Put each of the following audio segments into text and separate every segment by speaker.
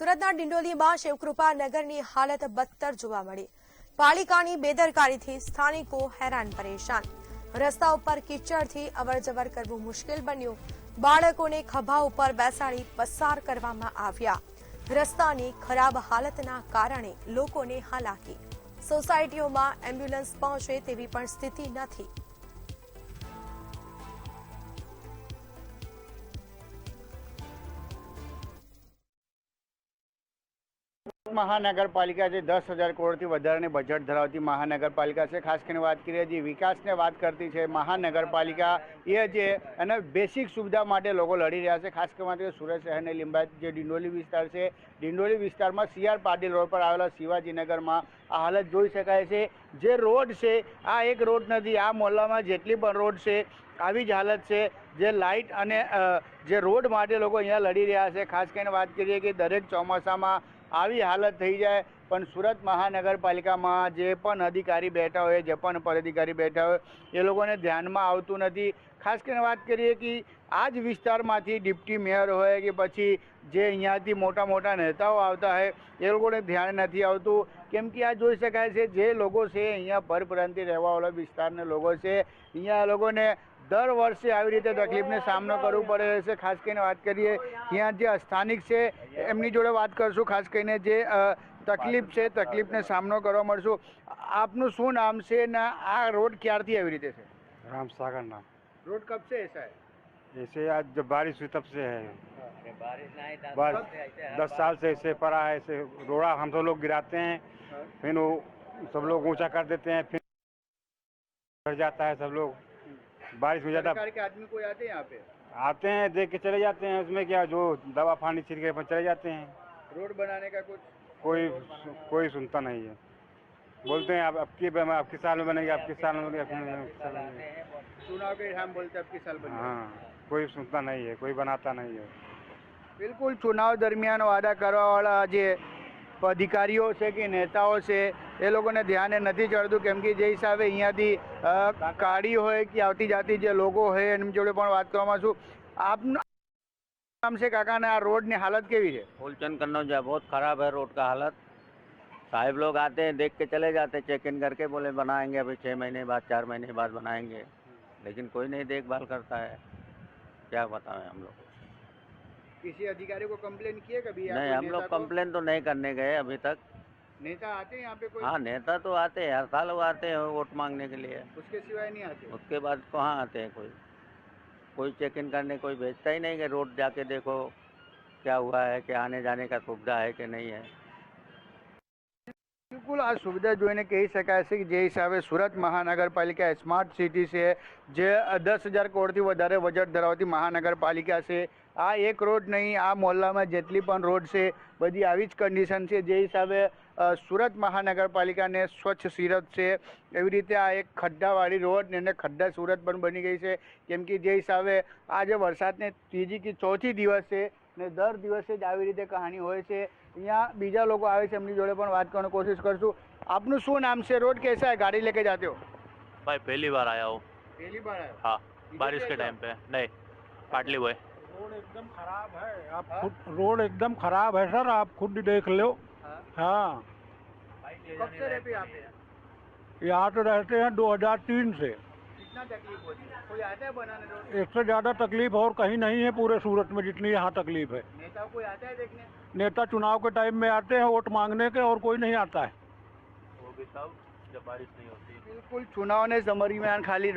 Speaker 1: સુરતના ડિંડોલીમાં શિવકૃપા નગરની હાલત બદતર જોવા મળી। પાલિકાની બેદરકારીથી સ્થાનિકો હેરાન પરેશાન। રસ્તા ઉપર કીચડથી અવરજવર કરવું મુશ્કેલ બન્યું। બાળકોને ખભા ઉપર બેસાડી પસાર કરવામાં આવ્યા। રસ્તાની ખરાબ હાલતના કારણે લોકોને હાલાકી। સોસાયટીઓમાં એમ્બ્યુલન્સ પહોંચે તેવી પણ સ્થિતિ નથી।
Speaker 2: महानगरपालिका जे 10,000 करोड़ વધારે બજેટ ધરાવતી મહાનગરપાલિકા છે। ખાસ કરીને વાત કરીએ જે વિકાસને વાત કરતી છે મહાનગરપાલિકા એ જે અને બેસિક સુવિધા માટે લોકો લડી રહ્યા છે। ખાસ કરીને સુરત શહેરને લિંબાયત જે ડિંડોલી વિસ્તાર છે, ડિંડોલી વિસ્તારમાં CR પાટીલ રોડ પર આવેલા શિવાજીનગરમાં આ હાલત જોઈ શકાય છે। જે રોડ છે આ એક રોડ નથી, આ મોહલ્લામાં જેટલી પણ રોડ છે આવી જ હાલત છે। જે લાઇટ અને જે રોડ માટે લોકો અહીંયા લડી રહ્યા છે। ખાસ કરીને વાત કરીએ કે દરેક ચોમાસામાં આવી હાલત થઈ જાય પણ સુરત મહાનગરપાલિકામાં જે પણ અધિકારી બેઠા હોય, જે પણ પદાધિકારી બેઠા હોય એ લોકોને ધ્યાનમાં આવતું નથી। ખાસ કરીને વાત કરીએ કે આ જ વિસ્તારમાંથી ડિપ્ટી મેયર હોય કે પછી જે અહીંયાથી મોટા મોટા નેતાઓ આવતા હોય એ લોકોને ધ્યાન નથી આવતું। કેમ કે આ જોઈ શકાય છે જે લોકો છે અહીંયા પરપ્રાંતિ રહેવાવાળા વિસ્તારના લોકો છે, અહીંયા લોકોને દર વર્ષે આવી રીતે તકલીફનો સામનો કરવો પડે છે। ખાસ કરીને વાત કરીએ અહીંયા જે સ્થાનિક છે એમની જોડે વાત કરશું। ખાસ કરીને જે તકલીફ છે તકલીફનો સામનો કરવા મળશું। આપનું શું નામ છે ને આ રોડ ક્યારથી આવી રીતે છે?
Speaker 3: राम सागर नाम।
Speaker 2: रोड कब से ऐसा है?
Speaker 3: ऐसे आज जब बारिश हुई तब से है। बस 10 साल से ऐसे पड़ा है। ऐसे रोड़ा हम सब लोग गिराते हैं, फिर वो सब लोग ऊंचा कर देते हैं, फिर बढ़ जाता है। सब लोग बारिश में ज़्यादा
Speaker 2: सरकार के आदमी कोई आते हैं यहाँ पे?
Speaker 3: आते हैं, देख के चले जाते हैं। उसमें क्या जो दवा पानी छिड़के पर चले जाते हैं।
Speaker 2: रोड बनाने का कुछ
Speaker 3: कोई सुनता नहीं है। बोलते हैं आपकी साल में बनेगी, आपकी साल में बनेगी।
Speaker 2: चुनाव के हम बोलते हैं आपकी साल बनेगी।
Speaker 3: हाँ, कोई सुनता नहीं है, कोई बनाता नहीं है।
Speaker 2: બિલકુલ ચુનાવ દરમિયાન વાદા કરવાવાળા જે અધિકારીઓ છે કે નેતાઓ છે એ લોકોને ધ્યાને નથી ચડતું। કેમ કે જે હિસાબે અહીંયાથી કાળી હોય કે આવતી જાતી જે લોકો હોય એમની જોડે પણ વાત કરવામાં છું। આપનું નામ છે કાકા ને આ રોડની હાલત કેવી છે?
Speaker 4: फूलचंद कन्नौजा। बहुत ख़राब है रोड का हालत। साहब लोग आते हैं, देख के चले जाते हैं, चेक इन करके बोले बनाएंगे अभी 6 महीने बाद, 4 महीने बाद बनाएंगे, लेकिन कोई नहीं देखभाल करता है। क्या बताएं हम लोग?
Speaker 2: किसी अधिकारी को कंप्लेन किए कभी?
Speaker 4: नहीं, हम लोग कंप्लेन तो नहीं करने गए अभी तक।
Speaker 2: नेता आते हैं यहाँ पे कोई?
Speaker 4: हाँ, नेता तो आते हैं, हर साल वो आते हैं वोट मांगने के लिए।
Speaker 2: उसके सिवाय नहीं आते?
Speaker 4: उसके बाद कहाँ आते हैं कोई चेक इन करने कोई भेजता ही नहीं कि रोड जाके देखो क्या हुआ है, कि आने जाने का सुविधा है कि नहीं है।
Speaker 2: બિલકુલ આ સુવિધા જોઈને કહી શકાય છે કે જે હિસાબે સુરત મહાનગરપાલિકા સ્માર્ટ સિટી છે, જે 10,000 કરોડથી વધારે બજેટ ધરાવતી મહાનગરપાલિકા છે। આ એક રોડ નહીં, આ મોહલ્લામાં જેટલી પણ રોડ છે બધી આવી જ કન્ડિશન છે। જે હિસાબે સુરત મહાનગરપાલિકાને સ્વચ્છ સુરત છે એવી રીતે આ એક ખડ્ડાવાળી રોડ અને ખડ્ડા સુરત પણ બની ગઈ છે। કેમ કે જે હિસાબે આજે વરસાદને ત્રીજી કે ચોથી દિવસ છે ને દર દિવસે જ આવી રીતે કહાની હોય છે। यहाँ बीजा लोग आए थे, एमनी जोड़े वात करने कोशिश करशु। आपनु शू नाम से? रोड कैसा है? गाड़ी लेके जाते हो?
Speaker 5: भाई पहली बार आया हूँ।
Speaker 2: पहली बार आया?
Speaker 5: हाँ, बारिश के टाइम पे। नहीं, पाटली हुए।
Speaker 6: रोड एकदम खराब है। आप खुद रोड एकदम खराब है सर, आप खुद देख लो। हाँ,
Speaker 2: कब से रहते यहाँ पे?
Speaker 6: यहाँ तो रहते हैं 2003 से।
Speaker 2: कितना तकलीफ होती है? कोई आता है बनाने रोड?
Speaker 6: इससे ज़्यादा तकलीफ और कहीं नहीं है पूरे सूरत में जितनी यहाँ तकलीफ है।
Speaker 2: नेता कोई आता है देखने?
Speaker 6: नेता चुनाव के टाइम में आते हैं वोट मांगने के, और कोई नहीं आता है।
Speaker 5: वो भी तब जब बारिश नहीं होती।
Speaker 2: बिल्कुल चुनाव ने दरमियान खाली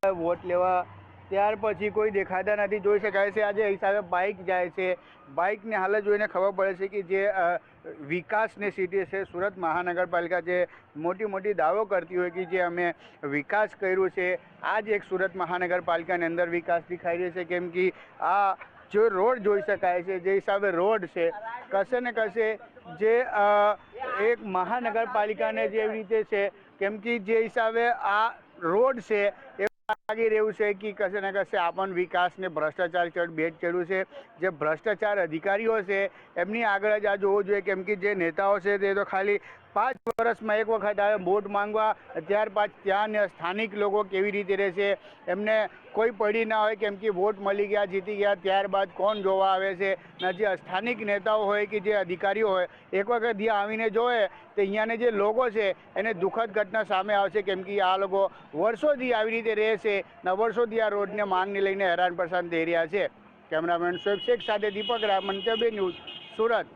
Speaker 2: वोट लेवा ત્યાર પછી કોઈ દેખાતા નથી। જોઈ શકાય છે આજે હિસાબે બાઇક જાય છે, બાઇકની હાલત જોઈને ખબર પડે છે કે જે વિકાસની સિટી છે સુરત મહાનગરપાલિકા જે મોટી મોટી દાવો કરતી હોય કે જે અમે વિકાસ કર્યું છે, આ જ એક સુરત મહાનગરપાલિકાની અંદર વિકાસ દેખાઈ રહ્યો છે। કેમ કે આ जो रोड જોઈ શકાય છે જે હિસાબે રોડ છે કશે ને કશે જે એક મહાનગરપાલિકાને જેવી રીતે છે। કેમ કે જે હિસાબે આ રોડ છે એ લાગી રહ્યું છે કે કશે ને કશે આપણ વિકાસને ભ્રષ્ટાચાર ભેટ ચડ્યું છે। જે ભ્રષ્ટાચાર અધિકારીઓ છે એમની આગળ જ આ જોવું જોઈએ। કેમ કે જે નેતાઓ છે તે તો ખાલી 5 વર્ષમાં એક વખત આવે વોટ માંગવા, ત્યારબાદ ત્યાં સ્થાનિક લોકો કેવી રીતે રહેશે, એમને કોઈ પડી ના હોય કેમ કે વોટ મળી ગયા, જીતી ગયા, ત્યારબાદ કોણ જોવા આવે છે. ને જે સ્થાનિક નેતાઓ હોય કે જે અધિકારીઓ હોય એક વખત અહીંયા આવીને જોવે તો અહીંયાને જે લોકો છે એને દુઃખદ ઘટના સામે આવશે કેમ કે આ લોકો વર્ષોથી આવી રીતે રહે છે ને વર્ષોથી આ રોડને માંગને લઈને હેરાન પરેશાન થઈ રહ્યા છે. કેમેરામેન શોએબ શેખ સાથે દીપક રામન, મંતવ્ય ન્યૂઝ, સુરત.